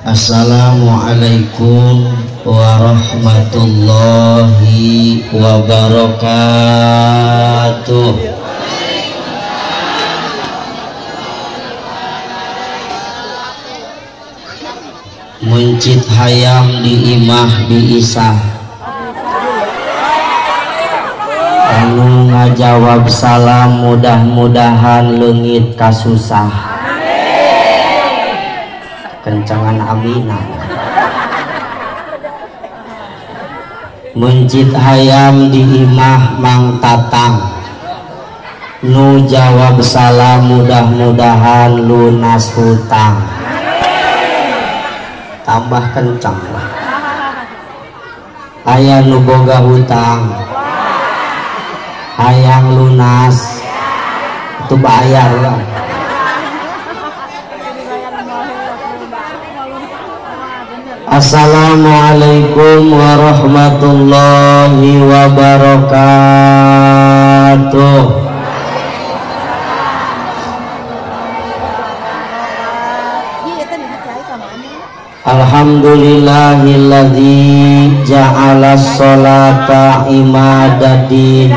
Assalamualaikum warahmatullahi wabarakatuh. Mencit hayam di imah di isah anu ngajawab salam mudah-mudahan leungit kasusah. Kencangan aminah. Mencit hayam di imah Mang Tatang nu jawab salam mudah-mudahan lunas hutang. Tambah kencang lah. Aya nu boga hutang hayang lunas itu bayar lah. Assalamualaikum warahmatullahi wabarakatuh. Alhamdulillahilladzi ja'ala sholata imadadin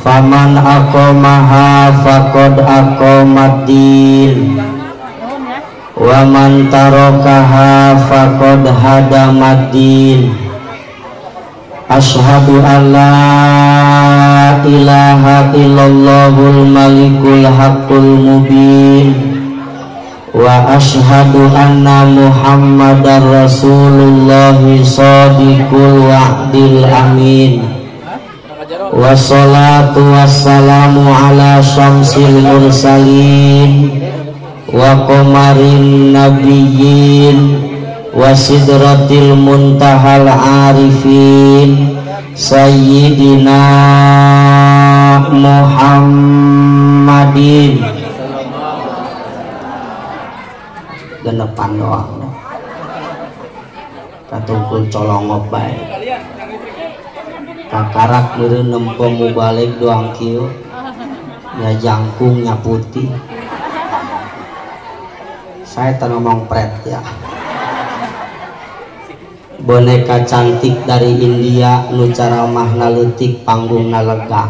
faman aqamaha faqad aqamaddin wa man tarakaha faqad hadamaddin. Asyhadu an la ilaha illallahul malikul haqqul mubin wa asyhadu anna muhammadar rasulullah shadiqul wa'dil amin. Wassalatu wassalamu ala syamsil mursalin wa qamarin nabiyyin wa sidratil muntahal arifin sayyidina Muhammadin. Genepan doang katungkul colong bae kakarak meureun nempo mubalik doang kieu nya jangkung nya putih. Saya ngomong pret ya. Boneka cantik dari India nu cara mahna leutik panggungna lega.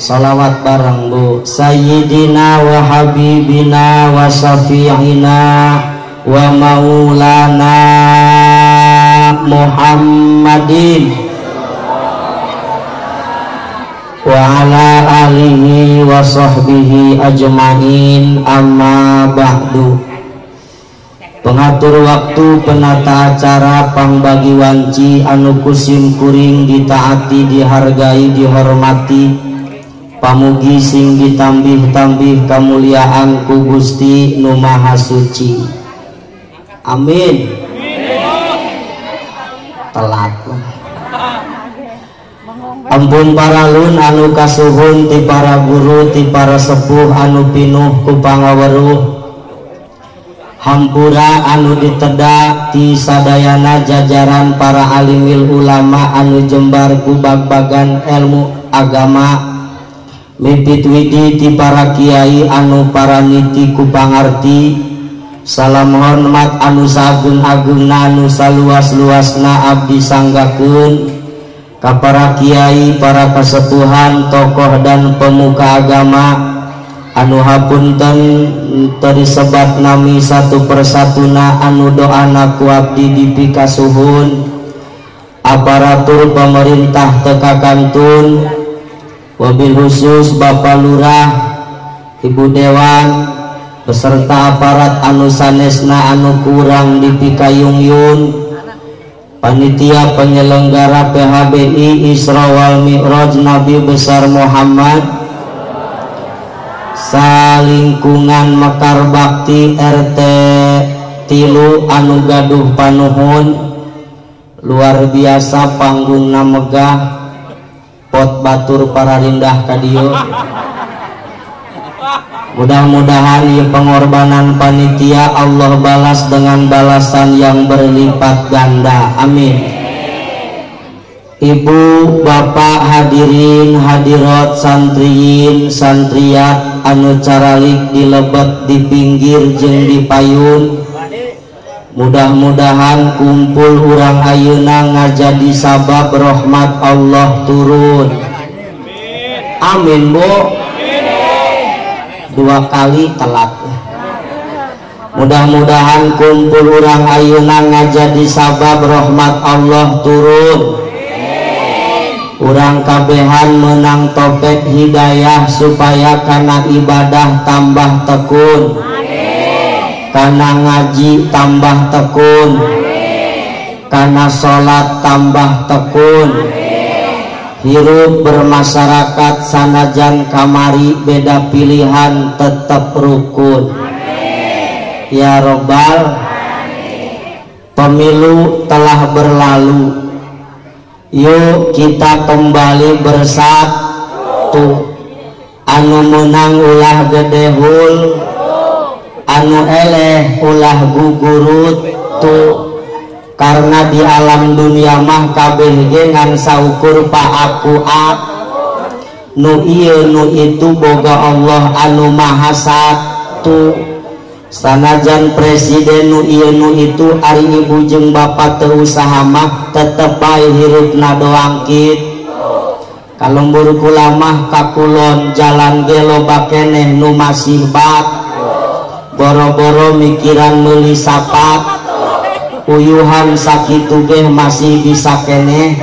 Salawat bareng Bu Sayyidina wa Habibina wa Syafi'ina wa Maulana Muhammadin wa ala alihi wa sahbihi ajma'in, amma ba'du. Pengatur waktu, penata acara, pangbagi wanci anu kusim kuring ditaati, dihargai, dihormati, pamugi sing ditambih-tambih kamuliaan ku Gusti Nu Maha Suci. Amin. Telat lah. Ampun para lun anu kasuhun ti para guru, ti para sepuh anu pinuh ku pangaweruh, hampura anu ditedak ti sadayana jajaran para alimil ulama anu jembar ku bag-bagan ilmu agama, mipit widi ti para kiai anu paraniti ku pangarti. Salam hormat anu sagung-agungna anu saluas-luasna abdi sanggakeun ka para kiai, para kasepuhan, tokoh dan pemuka agama anu hapunten teu disebat nami satu persatuna anu doana ku abdi dipikasuhun, aparatur pemerintah teka kantun, wabil khusus Bapak Lurah, Ibu Dewan beserta aparat anu sanesna anu kurang dipikayung-yung, panitia penyelenggara PHBI Isra wal Mi'raj Nabi besar Muhammad, salingkungan Mekar Bakti RT tilu anu gaduh panuhun, luar biasa panggungna megah, pot batur para rindah kadio Mudah-mudahan ya pengorbanan panitia Allah balas dengan balasan yang berlipat ganda. Amin. Ibu, bapak, hadirin, hadirat, santriyin, santriyat anu caralik di lebet, di pinggir jeung di payun. Mudah-mudahan kumpul urang ayeuna ngajadi sabab rahmat Allah turun. Amin, Bu. Dua kali telat. Mudah-mudahan kumpul urang ayeuna ngajadi sabab rahmat Allah turun. Urang kabehan menang topet hidayah supaya kana ibadah tambah tekun, kana ngaji tambah tekun, kana sholat tambah tekun, hirup bermasyarakat sanajan kamari beda pilihan tetap rukun. Ya Robbal. Pemilu telah berlalu, yuk kita kembali bersatu. Anu menang ulah gedehul, anu eleh ulah gugurut tuh. Karena di alam dunia mah kabeh ngan saukur paakuat. Nu ieu nu itu boga Allah anu maha satu. Sanajan presiden nu ieu nu itu ari ibu jeung bapak teu usaha mah tetep bae hirupna doang kitu. Kalembur kula mah kakulon jalan ge loba keneh nu masih bat. Boro-boro mikiran meuli sapat. Uyuhan sakitu ge masih bisa keneh.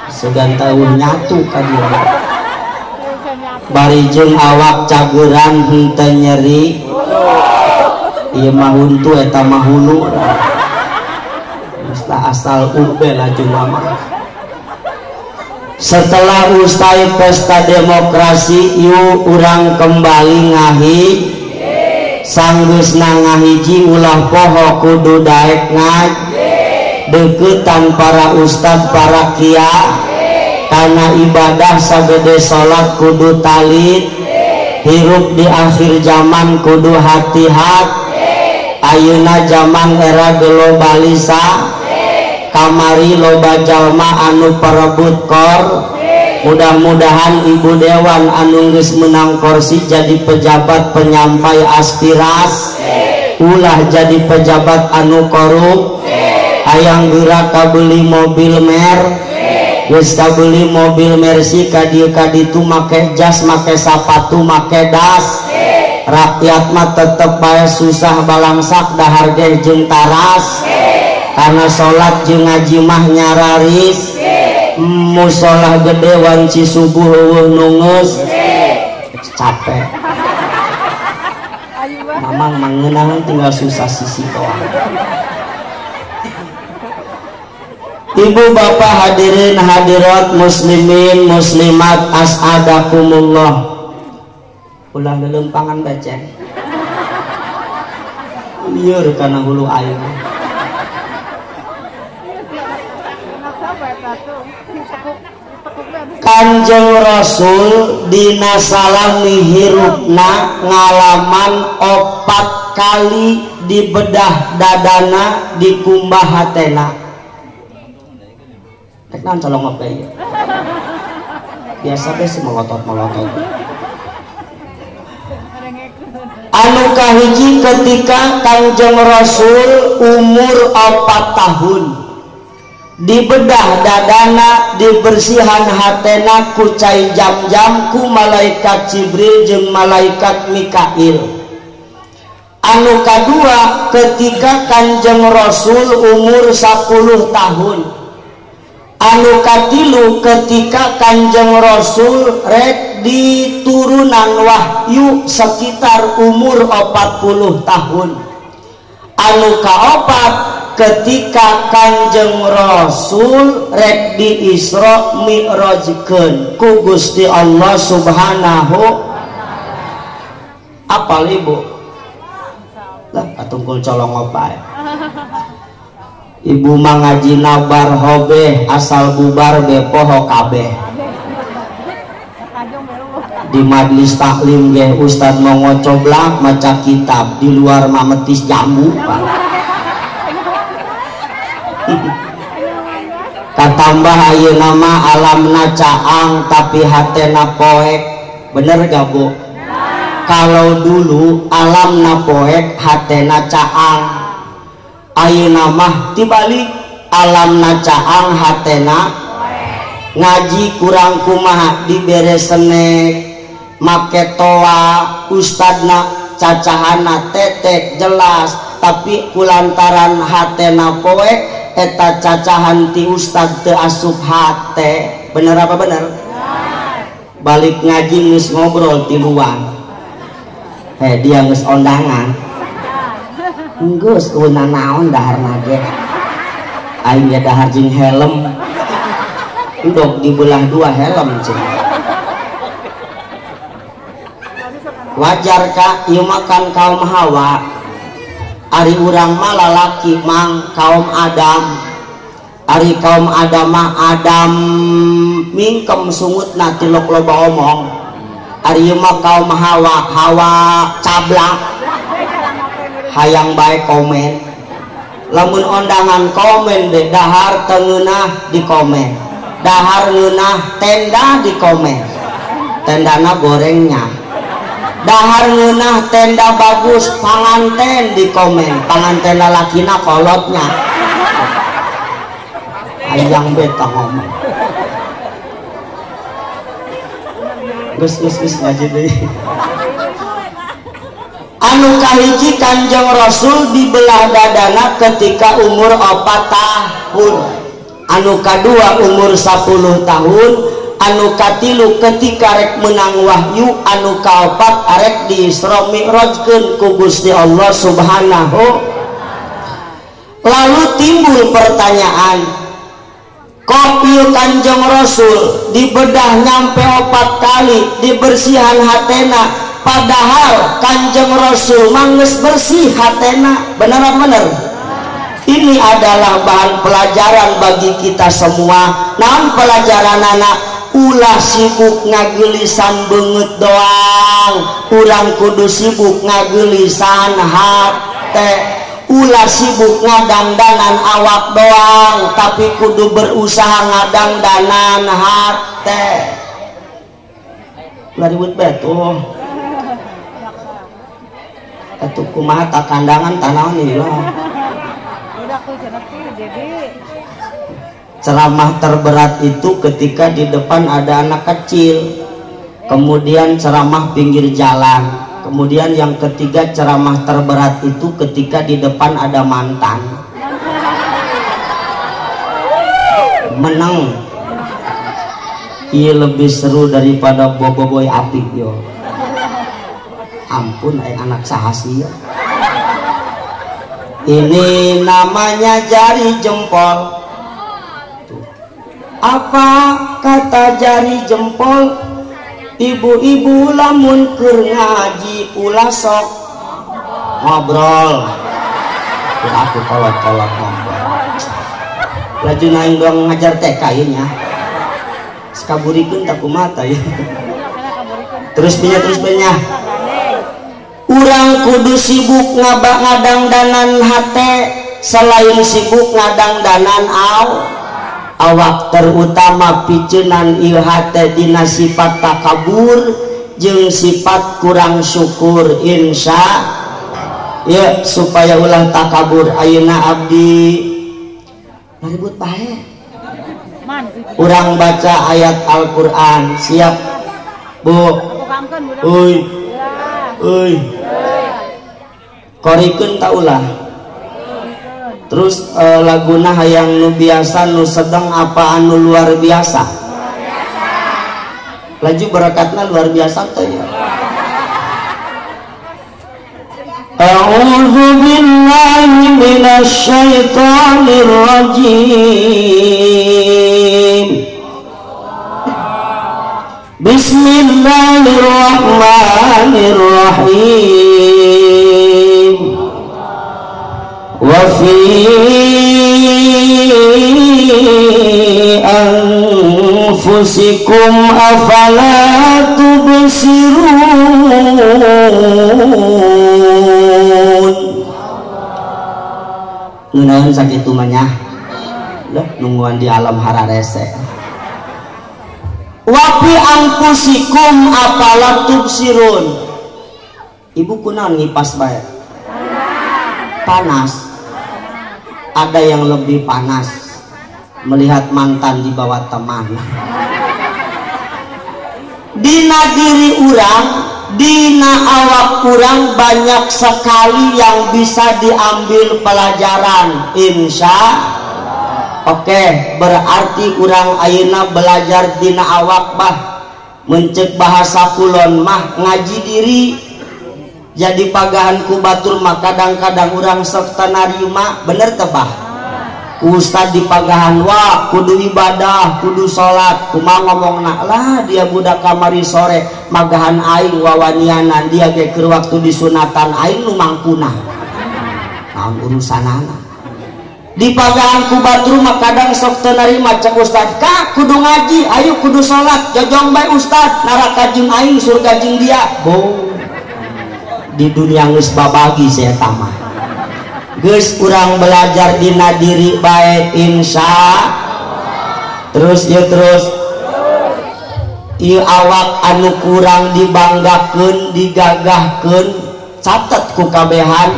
Segan tahun nyatu ka dieu. Bari jeung awak cageran henteu nyeri. Ieu mah huntu eta mah hulu. Musta asal ubel ajeuna mah. Setelah usai pesta demokrasi, yuk urang kembali ngahi. Sanggeusna ngahiji ulah poho kudu daek ngaji. Deukeutan para ustad para kiai. Karena ibadah sagede salat kudu talit. Hirup di akhir zaman kudu hati-hati. Ayeuna zaman era globalisa. Kamari loba jalma anu perebut kor. Mudah-mudahan ibu dewan anu geus menang kursi jadi pejabat penyampai aspirasi. Ulah jadi pejabat anu korup. Hayang geura kabeli mobil mer. Geus kabeli mobil Mercy ka dieu ka ditu make jas, make sapatu, make das. Rakyat mah tetep bae susah balangsak dahar ge jeung taras. Karena salat jeung ngaji mah nyararis. Musola gede wanci subuh eueuh nungeus capek. Mamang mangeunang tinggal susah sisi doang. Ibu bapak hadirin hadirat muslimin muslimat as'adakumullah. Ulah lelempangan becek. Lieur kana hulu air. Kanjeng Rasul dina salami hirupna ngalaman 4 kali dibedah dadana dikumbah hatena. Tek naon colong ngopi ya. Biasa teh melotot-melotot. Anu kahiji ketika Kanjeng Rasul umur 4 tahun. Dibedah dadana, dibersihan hatena ku cai jam-jam ku malaikat Jibril jeung malaikat Mikail. Anu kadua ketika Kanjeng Rasul umur 10 tahun. Anu katilu ketika Kanjeng Rasul rek diturunan wahyu sekitar umur 40 tahun. Anu kaopat ketika Kanjeng Rasul rek di Isra Mi'rajkeun ku Gusti Allah Subhanahu. Apal ibu? Lah katungkul colong opai. Ibu mangaji nabar hobe asal bubar be poho kabeh. di majelis taklim ge ustad mau ngocoblak maca kitab, di luar mametis jambu katambah ayeuna nama alamna caang tapi hatena poek. Bener gak Bu? Kalau dulu alamna poek hatena caang, ayeuna mah tibalik alamna caang hatena ngaji kurang kumaha dibere senek make toa ustadna cacahana tetek jelas tapi kulantaran hatena poek eta cacahan ti ustad teu asup hate. Bener apa bener? Balik ngaji geus ngobrol ti luar dia geus ondangan geus eunah naon daharna ge aing ge dahar jeung helm udok dibelah dua helm cing. Wajar ka ieu makan kaum Hawa, ari urang mah lalaki mang kaum Adam, ari kaum Adam mah Adam mingkem sungutna tilok loba omong, ari ieu mah kaum Hawa, Hawa cablak hayang bae komen. Lamun ondangan komen deh dahar tengeunah di komen, dahar ngeunah tenda di komen, tendana gorengnya, dahar ngeunah tenda bagus panganten di komen, panganten lalakina kolotnya ayang beta ngomong geus ngaji deui. Anu kahiji Kanjeng Rasul dibelah dadana ketika umur 4 tahun, anu kadua umur 10 tahun, anu katilu ketika rek menang wahyu, anu kaopat arek di Isra Mi'rajkeun ku Gusti Allah Subhanahu. Lalu timbul pertanyaan, kok ieu Kanjeng Rasul dibedah nyampe 4 kali dibersihan hatena, padahal Kanjeng Rasul mangges bersih hatena. Bener. Ini adalah bahan pelajaran bagi kita semua. Naon pelajaran anak? Ulah sibuk ngagelisan beungeut doang, urang kudu sibuk ngagelisan hate. Ulah sibuk ngadangdanan awak doang, tapi kudu berusaha ngadangdanan hate. Laribut betul atuh kumaha tak kandangan tanaon ieu lah. Ceramah terberat itu ketika di depan ada anak kecil, kemudian ceramah pinggir jalan, kemudian yang ketiga ceramah terberat itu ketika di depan ada mantan. Menang iya lebih seru daripada boboiboy apik yo. Ampun anak sahasia. Ini namanya jari jempol. Tuh. Apa kata jari jempol? Ibu-ibu lamun keur ngaji ulah sok ngobrol. Tuh, aku kolot-kolot ngobrol. Laju naing doang ngajar TK nya. Sekaburikeun tak kumata ya. Terus punya. Urang kudu sibuk ngadangdanan hate selain sibuk ngadangdanan awak, terutama picenan ieu hate dina sifat takabur jeung sifat kurang syukur. Insya ya supaya ulah takabur ayeuna abdi maribut bae urang baca ayat Al-Qur'an. Siap Bu? Euy korikeun ta ulah. Terus laguna hayang nu biasa nu sedang apa anu luar biasa? Laju barakatna luar biasa teh ya. A'udzu billahi minasy syaithanir rajim. Bismillahirrahmanirrahim. Wa fi anfusikum afala tubsirun. Nunaun sakitu mah nya nungguan di alam hararese. Wapi angkusikum apalat tubsirun. Ibu kunaon ngipas bae? Panas. Ada yang lebih panas melihat mantan di bawah teman. Dina diri urang, dina awak urang banyak sekali yang bisa diambil pelajaran, insya. Oke, berarti urang ayeuna belajar dina awak bah mencek bahasa kulon mah ngaji diri. Jadi pagahan ku batur mah kadang-kadang urang sok tanariuma bener tebah. Ustad di pagahan wah kudu ibadah, kudu salat, kumaha ngomongna lah dia budak kamari sore magahan aing wawanianan dia ge keur waktu disunatan aing nu mangkuna. Naon urusanana. Di pagahan ku batur mah kadang sok teu narima cek ustad, "Kak, kudu ngaji, ayo kudu salat, jojong bae ustad, neraka jeung aing surga jeung dia." Bo. Di dunia geus babagi saya tamah. Geus urang belajar dina diri bae insya. Terus ya terus. Ieu awak anu kurang dibanggakeun, digagahkeun, catet ku kabehan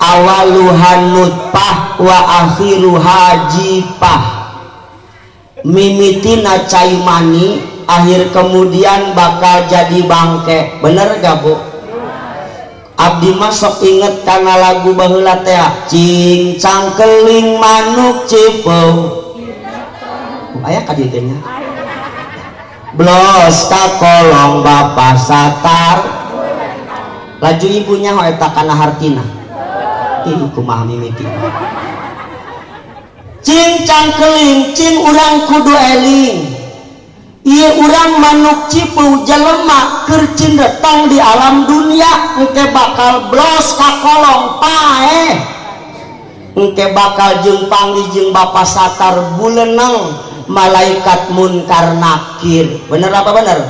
awaluhan nutfah wa akhiruha jifah. Mimitina cai mani, akhir kemudian bakal jadi bangke. Bener gak Bu? Abdi masuk inget karena lagu baheula teh cincang keling manuk cipeu aya ka dieu nya blos ka kolong bapa satar laju ibunya hoe eta kana hartina ih kumaha mimiti cincang keling cing urang kudu eling. Iya urang manuk cipeu jelema keur cindetong di alam dunia engke bakal blos ka kolong pae engke bakal jeung panggih jeung bapa satar buleuneng malaikat munkar nakir. Bener apa bener?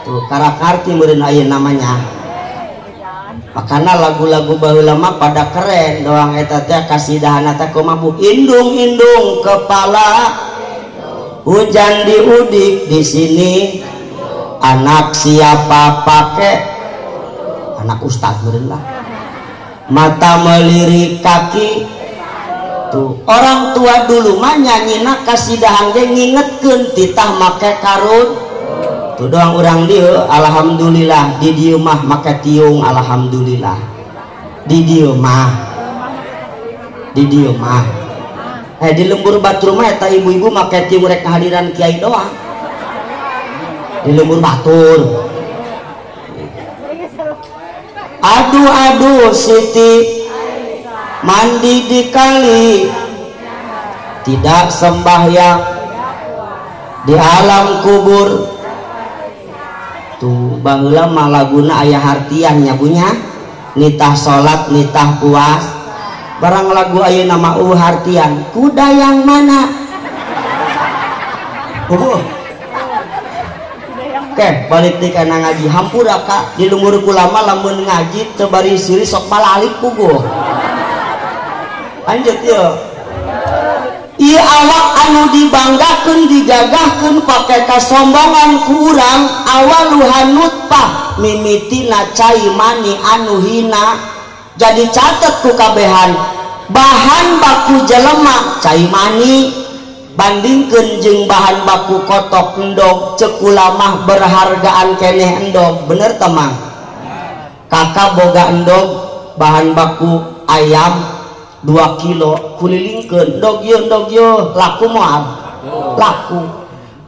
Tuh karak-karti meureun aya namanya. Makana lagu-lagu baheula mah pada keren doang eta teh kasidahanna teh kumaha Bu? Indung-indung kepala hujan diudik di sini anak siapa pakai anak ustad berenlah mata melirik kaki tuh orang tua dulu mah nyanyina kasidahan ge ngingetkeun titah make karun tuh doang urang dieu alhamdulillah di dieu mah make tiung alhamdulillah di dieu mah di lembur batur mah eta ibu-ibu make tiung rek kehadiran kiai doang. Di lembur batur. Aduh Siti mandi di kali tidak sembahyang di alam kubur. Tuh baheula mah laguna aya hartiannya punya nitah salat nitah puas. Barang lagu ayeuna nama hartian kuda yang mana? Oke, balik di kana ngaji hampura Kak di lumur kulama lamun ngaji teu bari siri sok balalik puguh. Lanjut yeuh. Ieu awak anu dibanggakeun digagahkeun pake kasombongan ku urang awaluhan nutfah mimitina cai mani anu hina. Jadi catat ku kabehan bahan baku jelema cai mani bandingkeun jeung bahan baku kotok endog ceuk ulamah berhargaan keneh endog. Bener temang kakak boga endog bahan baku ayam 2 kilo kulilingkeun endog yo laku moal laku.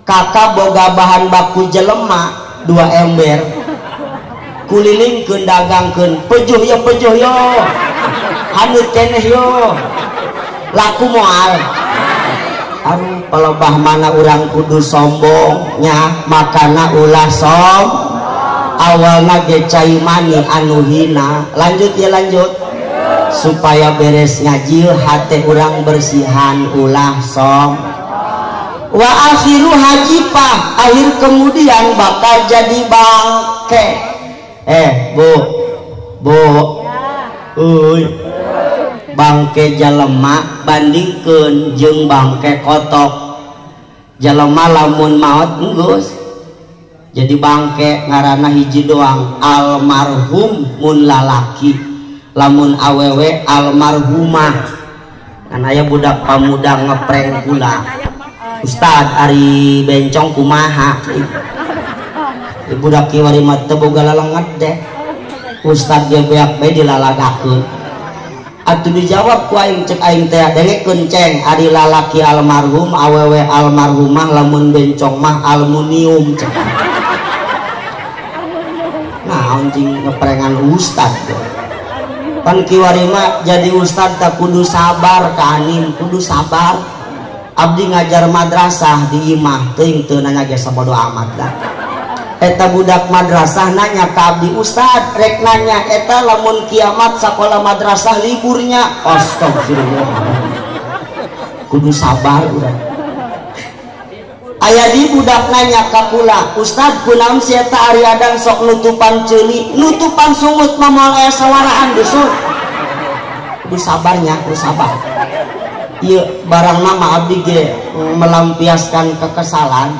Kakak boga bahan baku jelema 2 ember kulilingkeun dagangkeun pejuh yo anu keneh yo laku moal. Aduh pelebah mana urang kudu sombongnya makana ulah awalna ge cai mani anu hina. Lanjut ya lanjut supaya beres ngaji hate urang bersihan ulah wa akhiru hajipah, akhir kemudian bakal jadi bangke. Bu bangke jalema bandingkeun jeung bangke kotok. Jalema lamun maot geus jadi bangke ngaranna hiji doang, almarhum mun lalaki, lamun awewe almarhumah. Kan aya budak pamuda ngeprank kula, Ustad ari bencong kumaha budak kieu wari mah teu boga lalenget deh, Ustad ge beak bae dilalagakeun. Atuh dijawab ku aing, cek aing teh dengekeun ceng, ari lalaki almarhum awewe almarhumah, lamun bencong mah aluminium cek. Nah anjing ngeprengan ustad pan kiwari mah jadi ustad tak kudu sabar kanin, kudu sabar. Abdi ngajar madrasah di imah teuing teu nanya ge sabodo amat dah. Eta budak madrasah nanya ka abdi, ustad rek nanya eta lamun kiamat sakola madrasah liburnya. Astagfirullah, kudu sabar urang. Aya di budak nanya ka kula, ustad kunaon si eta ari adang sok nutupan ceuli, nutupan sungut mah moal aya sawaraan dusun. Kudu sabarnya, kudu sabar. Ieu barang nama abdi ge melampiaskan kekesalan.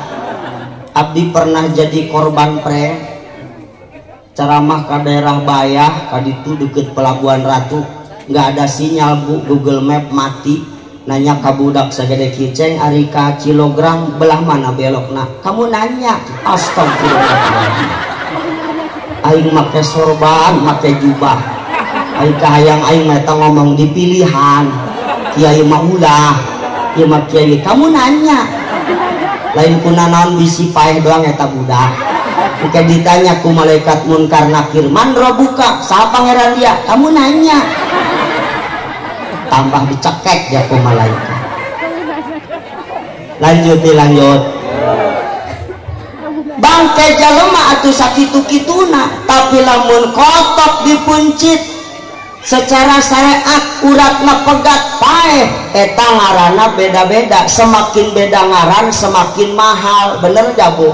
Abdi pernah jadi korban prank, ceramah ke daerah Bayah, ka ditu deket Pelabuhan Ratu, nggak ada sinyal bu, Google Map mati. Nanya ka budak sagede kiceng, ari ka kilogram belah mana belokna? Kamu nanya, astagfirullahaladzim. Aing make sorban, make jubah. Aing kahayang aing meta ngomong di pilihan, kiai mah ulah, kiai mah kiai. Kamu nanya. Lain kuna naon bisi paeh doang eta budak. Ketika ditanya ku malaikat munkar nakir, man robuka, saha pangeran dia? Kamu nanya. Tambah dicekek ya ku malaikat. Lanjut. Bangke jalema atuh sakitu-kituna, tapi lamun kotok dipuncit secara syariat uratna pegat paeh, eta ngaranna beda-beda. Semakin beda ngaran semakin mahal, bener gak bu?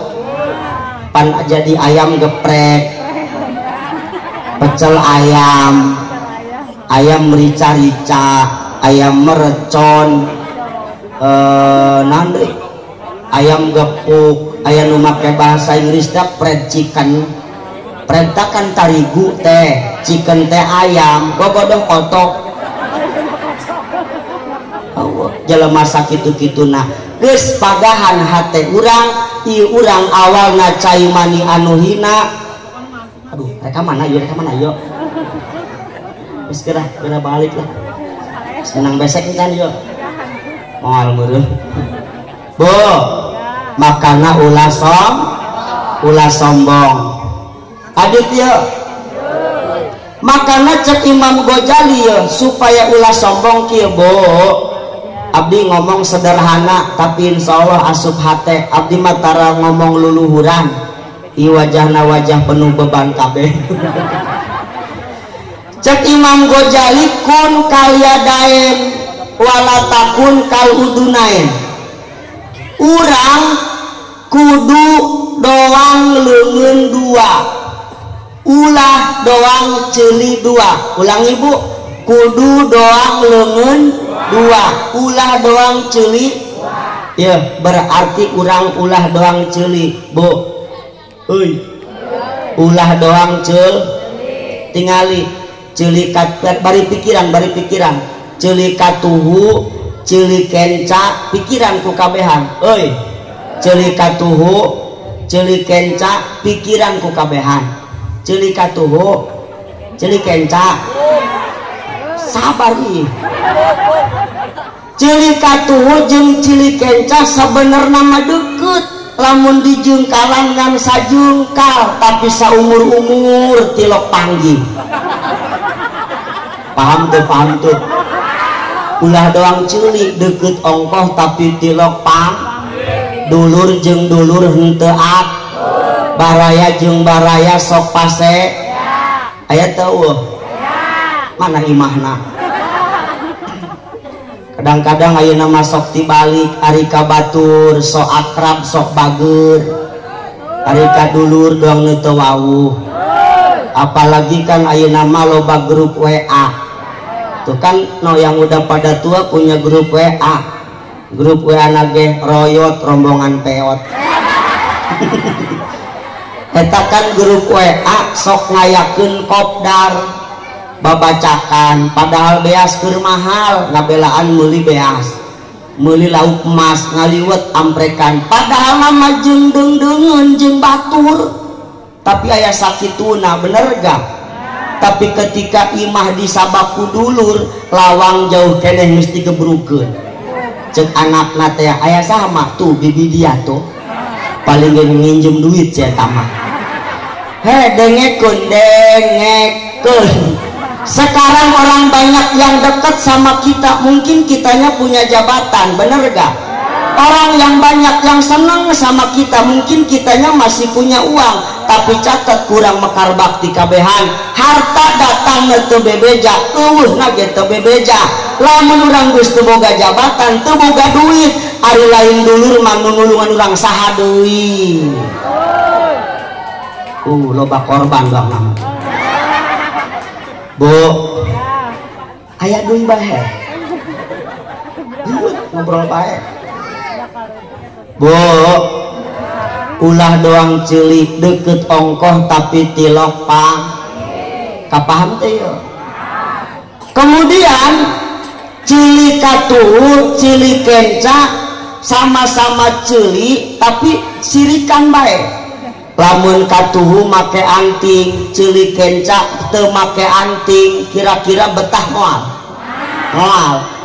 Pan jadi ayam geprek, pecel ayam, ayam merica-rica, ayam merecon, nanti ayam gepuk, ayam nu make bahasa Inggris teh fried chicken. Perintahkan tarigu teh, chicken teh ayam, gogodong kotok. Jelema sakitu-kituna geus pagahan hate urang, ieu urang awalna cai mani anu hina. Aduh, reka mana yuk? Geus geura balik lah. Senang besek kan yuk. Moal meureun. Bu, makana ulah sombong. Aditya, makanya cek Imam Ghazali ya, supaya ulah sombong kieu bo. Abdi ngomong sederhana tapi insya Allah asup hate. Abdi matara ngomong luluhuran, i wajahna wajah penuh beban kabeh. Cek Imam Ghazali, kun kalyadain walatakun kal udunain. Urang kudu doang leungeun dua, ulah doang ceuli dua. Ulang ibu, kudu doang leungeun dua, ulah doang ceuli. Ya berarti urang ulah doang ceuli bu. Euy, ulah doang tingali ceuli kat bari pikiran ceuli katuhu ceuli kenca pikiran ku kabehan. Euy, ceuli katuhu ceuli kenca pikiran ku kabehan. Ceuli katuhu ceuli kenca sabar ih. Ceuli katuhu jeung ceuli kenca sabenerna mah deukeut, lamun dijungkalan ngan sajungkal tapi saumur-umur tilok panggih. Paham tuh ulah doang ceuli deukeut ongkoh tapi tilok dulur jeung dulur henteu ak, baraya jeung baraya sok pase. Aya teu mana imahna? kadang-kadang ayeuna mah sok tibalik ari ka batur sok akrab sok bager ari ka dulur doang nu teu wawuh apalagi kan ayeuna mah loba grup WA tuh kan no yang udah pada tua punya grup WA nage royot rombongan peot eta kan grup WA sok ngayakeun kopdar babacakan padahal beas keur mahal ngabelaan meuli beas meuli lauk emas ngaliwet amprekan padahal nama jeung deung-deungeun jeung batur tapi aya sakituna bener gak tapi ketika imah disabaku dulur lawang jauh keneh mesti gebrukeun cek anakna teh aya sama tuh bibi dia tuh paling nginjem duit sia tamah dengekeun sekarang orang banyak yang dekat sama kita mungkin kitanya punya jabatan bener gak orang yang banyak yang seneng sama kita mungkin kitanya masih punya uang tapi catat kurang mekar bakti kabehan harta datang teu bebeja eueuh na ge teu bebeja lamun urang geus teu boga jabatan teu boga duit ari lain dulur mah nulungan urang saha deui loba korban bang nama Bu aya duit bae ngobrol bae Bu ulah doang cilik deket ongkoh tapi tilok pang kapaham teh ya kemudian cilik katuh cilik kenca sama-sama cilik tapi sirikan bae lamun katuhu make anting cilik kenca teu make anting kira-kira betah moal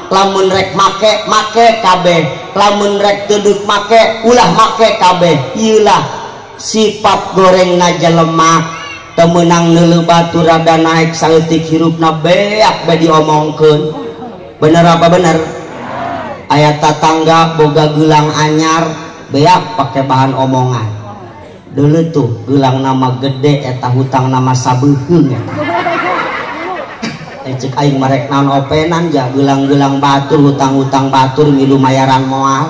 lamun rek make kabeh lamun rek teu make ulah make kabeh ieulah sifat gorengna jelema teu meunang neuleuh batu rada naik saeutik hirupna beak bae diomongkeun bener apa bener aya tatangga boga gelang anyar beak pake bahan omongan dulu tuh gelang nama gede eta hutang nama sabeuheung eta cek aing marek naon openan ja gelang-gelang batur hutang-hutang batur milu mayaran moal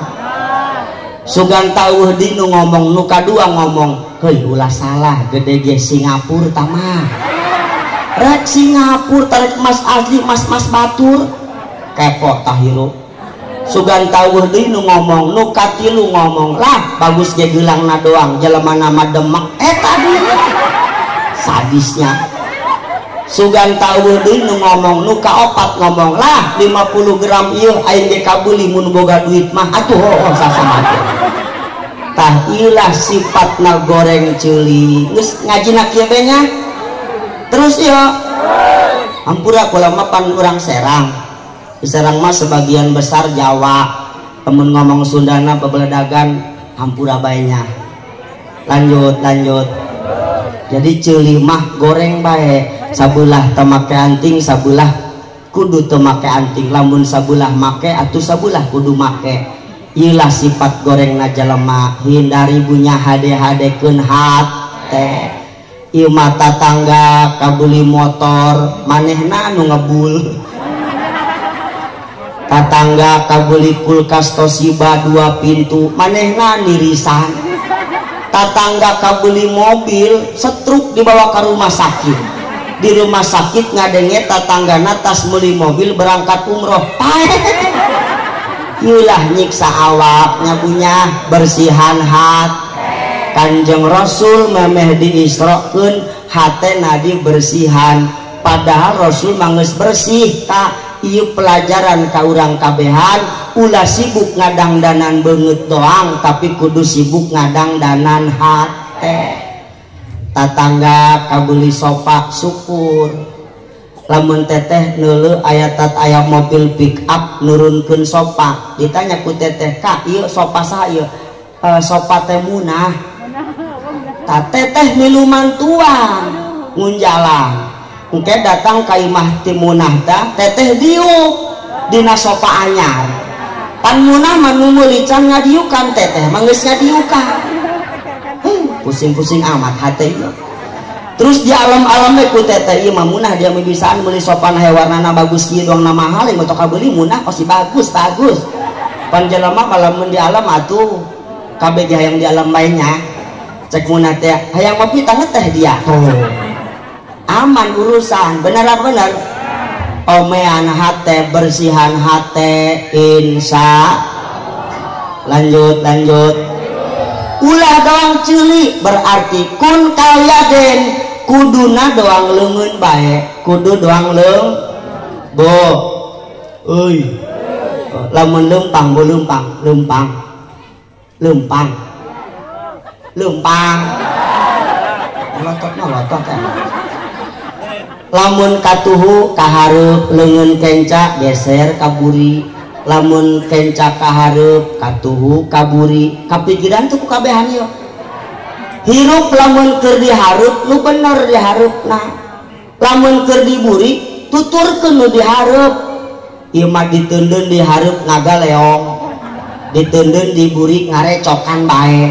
sugan taueuh di nu ngomong nu kadua ngomong heuy ulah salah gede ge Singapura tamah rek Singapura tarik emas asli mas batur kepo tahiru sugan taueuh deui nu ngomong nu katilu ngomong lah bagus ge geulangna doang jelema nama demek eta deui sadisnya sugan taueuh deui nu ngomong nu kaopat ngomong lah 50 gram ieu aing ge kabeli mun boga duit mah atuh sasamakeun tah ieulah sifatna goreng ceuli geus ngajina kieu be nya terus ieu hampura kula mah pan urang Serang di Serang mah sebagian besar Jawa temen ngomong Sundana bebeledagan hampura baenya lanjut jadi ceuli mah goreng bae sabelah teu make anting sabelah kudu teu make anting lamun sabelah make atuh sabelah kudu make ieulah sifat gorengna jelema hindari bunya hade-hadekeun hate ieu mah tatangga kabeli motor manehna anu ngebul tatangga kabeli kulkas Toshiba 2 pintu manehna nirisan tatangga kabeli mobil setruk dibawa ke rumah sakit di rumah sakit ngadenge tatanggana tas meuli mobil berangkat umroh ieulah nyiksa awak nyabunya bersihan hat Kanjeng Rasul memeh diisrokeun hatena dibersihan padahal Rasul manggeus bersih tak ieu pelajaran ka urang kabehan ulah sibuk ngadangdanan beungeut doang tapi kudu sibuk ngadangdanan hate tatangga kabeli sofa syukur lamun teteh neuleuh aya aya mobil pick up nurunkeun sofa ditanya ku teteh ka ieu sofa saha ieu sofa teh munah teteh milu mantuan ngunjalan engke datang ka imah timunah tah teteh diuk dina sofa anyar pan munah mah nu meuli can ngadiukan teteh mah geus ngadiukan pusing-pusing amat hate ieu terus di alam-alam ku teteh ieu mah munah dia bisaan meuli sopan hewanana bagus kieu doang na mahal yang motor kabeli munah pasti bagus pan jelema malamun di alam atuh kabeh hayang di alam lainnya cek munah teh hayang ngopi tangeh teh dia aman urusan bener omean hate bersihan hate insya lanjut ulah doang cili berarti kun kayaden kuduna doang leungeun bae kudu doang bo euy lamun lempang bo lempang lotot lamun katuhu kahareup leungeun kenca geser kaburi lamun kenca kahareup katuhu kaburi kapikiran tuh kabehan ieu hirup lamun keur dihareup nu bener dihareupna lamun keur diburi tuturkeun nu dihareup ieu mah diteundeun dihareup ngagaleong diteundeun diburi ngarecokan bae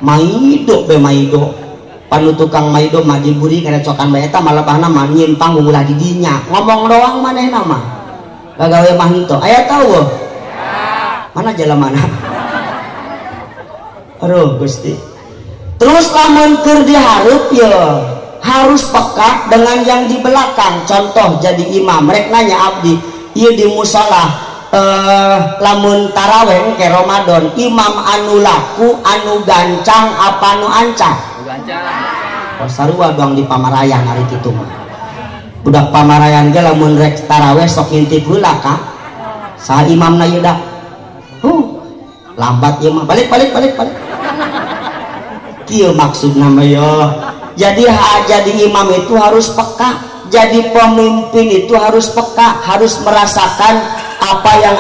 maido panu tukang maido mah diburi ngarecokan bae eta malebahna mah nyimpang ulah di dinya ngomong doang manehna mah gagawe mah henteu aya tahu mana jalan aduh Gusti terus lamun keur dihareup ya harus peka dengan yang di belakang contoh jadi imam rek nanya abdi ieu di musala lamun tarawih ke Ramadan imam anu laku anu gancang apa anu ancang oh sarua doang di Pamarayan hari kitu mah budak Pamarayan ge lamun rek tarawih sok ngintip heula ka saha imamna ieu da lambat ieu mah balik kieu maksudna mah ya jadi imam itu harus peka jadi pemimpin itu harus peka harus merasakan apa yang